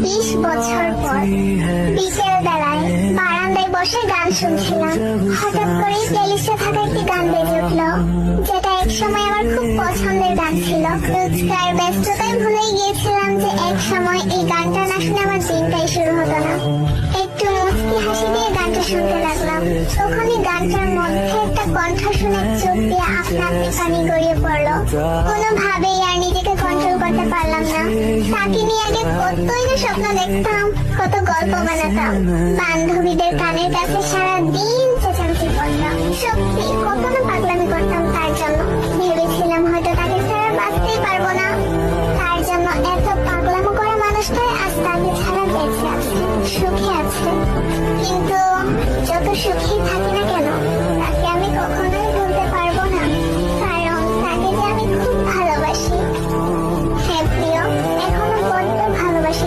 20 বছর পর বিকেল বেলায় বারান্দায় বসে গান শুনছিলাম। হঠাৎ করে প্লেলিস্টে থাকা একটি গান বেজে উঠলো, যেটা এক সময় আমার খুব পছন্দের গান ছিল। রোজকার ব্যস্ততায় ভুলেই গিয়েছিলাম যে এক সময় এই গানটা না শুনে আমার দিনটাই শুরু হতো না। একটু মুচকি হাসি দিয়ে গানটা শুনতে লাগলাম। তখনই গানটার মধ্যে একটা কণ্ঠ শুনে চোখ দিয়ে আপনা আপনি পানি গড়িয়ে পড়লো। কোনোভাবেই আর নিজেকে কন্ট্রোল করতে পারলাম না। তাকে নিয়ে আগে কতই না স্বপ্ন দেখতাম, কত গল্প বানাতাম, বান্ধবীদের কানের কাছে সারা দিন চেঁচামেচি করতাম। সত্যি কত না পাগলামি করতাম তার জন্য। ভেবেছিলাম হয়তো তাকে ছাড়া বাঁচতেই পারবো না। তার জন্য এত পাগলামো করা মানুষটাই আজ তাকে ছাড়া বেঁচে আছে, সুখে আছে। কিন্তু যত সুখী থাকি না কেন, তাকে আমি কখনোই